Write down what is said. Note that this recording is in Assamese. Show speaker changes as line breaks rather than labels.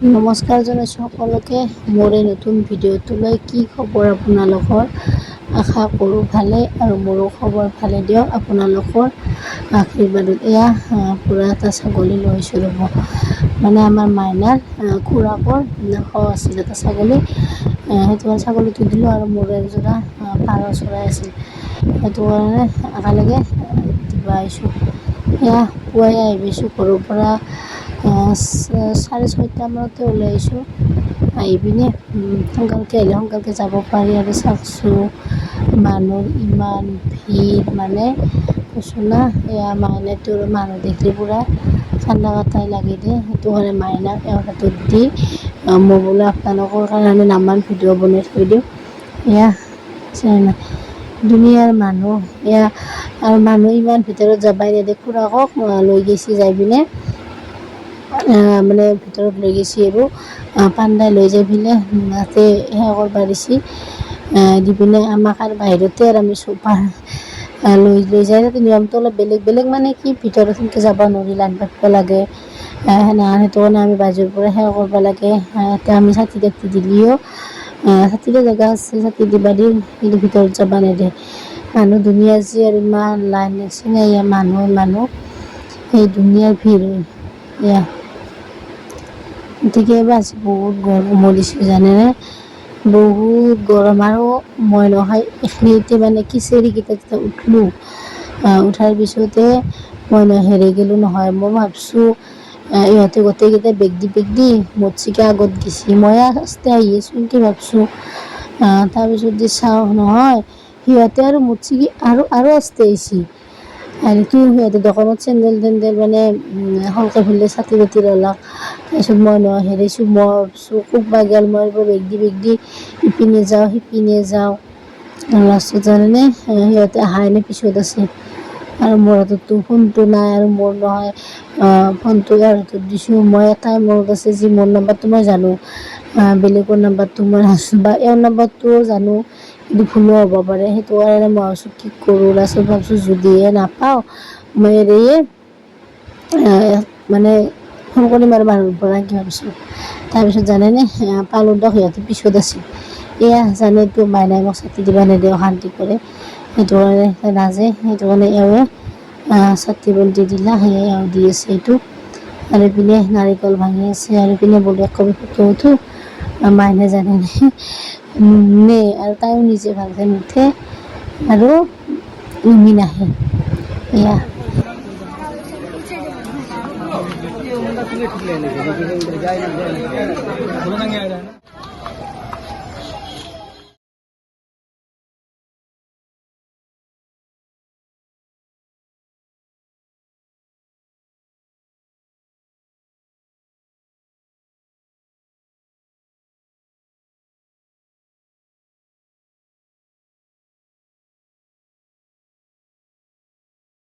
নমস্কাৰ জনাইছোঁ সকলোকে মোৰ এই নতুন ভিডিঅ'টোলৈ। কি খবৰ আপোনালোকৰ? আশা কৰোঁ ভালে, আৰু মোৰো খবৰ ভালে দিয়ক আপোনালোকৰ আশীৰ্বাদত। এয়া পূৰা এটা ছাগলী লৈছোঁ ৰ'ব, মানে আমাৰ মাইনাৰ খুৰাকৰ আছিল এটা ছাগলী, সেইটো কাৰণে ছাগলীটো দিলোঁ। আৰু মোৰ এযোৰা পাৰ চৰাই আছিল, সেইটো কাৰণে একেলগে দিব আহিছোঁ। এয়া পুৱাই আহি পাইছোঁ ঘৰৰ পৰা, 6:30মানতে ওলাই আহিছোঁ। আহি পিনে সোনকালকৈ আহিলে সোনকালকৈ যাব পাৰি। আৰু চাওকচোন মানুহৰ ইমান ভিৰ, মানে কৈছোঁ না, এয়া মাইনাটোৰ মানুহ দেখিলে পূৰা ঠাণ্ডা কাটাই লাগি দিয়ে। সেইটো কাৰণে মাইনাক এওঁৰ হাতত দি মই বোলো আপোনালোকৰ কাৰণে নামান ভিডিঅ' বনাই থৈ দিওঁ। এয়া দুনিয়াৰ মানুহ, এয়া আৰু মানুহ ইমান ভিতৰত যাবাই নিদিয়ে। খুৰাকক লৈ গৈছে, যাই পিনে মানে ভিতৰত লৈ গৈছে আৰু পাণ্ডাই লৈ যাই পিনে তাতে সেৱা কৰিব দিছে। দি পিনে আমাক আৰু বাহিৰতে, আৰু আমি চোফা লৈ যায়। তাতে নিয়মটো অলপ বেলেগ বেলেগ, মানে কি ভিতৰত সেনেকৈ যাব নোৱাৰি, লাইন পাতিব লাগে সেনেহেন। সেইটো কাৰণে আমি বাহিৰৰ পৰা সেৱা কৰিব লাগে। এতিয়া আমি ছাতি তাতি দিলেও ছাতিৰে জেগা আছে, ছাতি দিবা দি, কিন্তু ভিতৰত যাব নিদিয়ে। মানুহ দুনীয়া যি, আৰু ইমান লাইন নিচিনা মানুহ সেই দুনীয়াৰ ভিৰ হয়। এয়া গতিকে আজি বহুত গৰম দিছে জানেনে, বহুত গৰম। আৰু মই নহয় এইখিনিতে মানে কিচেৰিকেইটা যেতিয়া উঠলোঁ, উঠাৰ পিছতে মই হেৰি গ'লোঁ নহয়। মই ভাবছোঁ ইহঁতে গোটেইকেইটা বেগ দি মোতচিকে আগত গেছি, মই আস্তে আহি আছোঁ এনেকৈ ভাবছোঁ। তাৰপিছত যে চাওঁ নহয়, সিহঁতে আৰু মোতচিকে আৰু আস্তে আহিছে। আৰু কি সিহঁতে দোকানত চেণ্ডেল তেণ্ডেল মানে সলকে ফেলে ছাতি তাতি ল'লাক। তাৰপিছত মই হেৰিছোঁ, মই ভাবছোঁ কোনোবা গেল, মই বেগ দি ইপিনে যাওঁ সিপিনে যাওঁ। লাষ্টত জানেনে, সিহঁতে আহাই নাই, পিছত আছে। আৰু মোৰ হাতততো ফোনটো নাই, আৰু মোৰ নহয় ফোনটো ইয়াৰ হাতত দিছোঁ। মই এটাই মনত আছে যে মোৰ নাম্বাৰটো মই জানো, বেলেগৰ নাম্বাৰটো মই নাজানো, বা এওঁৰ নাম্বাৰটোও জানো, কিন্তু ভুলো হ'ব পাৰে। সেইটো কাৰণে মই ভাবছোঁ কি কৰোঁ। লাষ্টত ভাবছোঁ যদিহে নাপাওঁ, মই মানে ফোন কৰিম আৰু মানুহৰ পৰা, কি ভাবিছোঁ। তাৰপিছত জানেনে, পালোঁ দিয়ক, সিহঁতে পিছত আছিল। এয়া জানেতো মাইনাই মোক ছাতি দিব নিদিয়ে, অশান্তি কৰে, সেইটো কাৰণে নাযায়। সেইটো কাৰণে এওঁৱে ছাতি বন্তি দিলা, সেয়ে এওঁ দি আছে এইটো। আৰু ইপিনে নাৰিকল ভাঙি আছে, আৰু ইপিনে বলক কৰি ফটো উঠোঁ। মাইনাই জানেনে নুনে, আৰু তাইও নিজে ভালকৈ নুঠে, আৰু নাহে। এয়া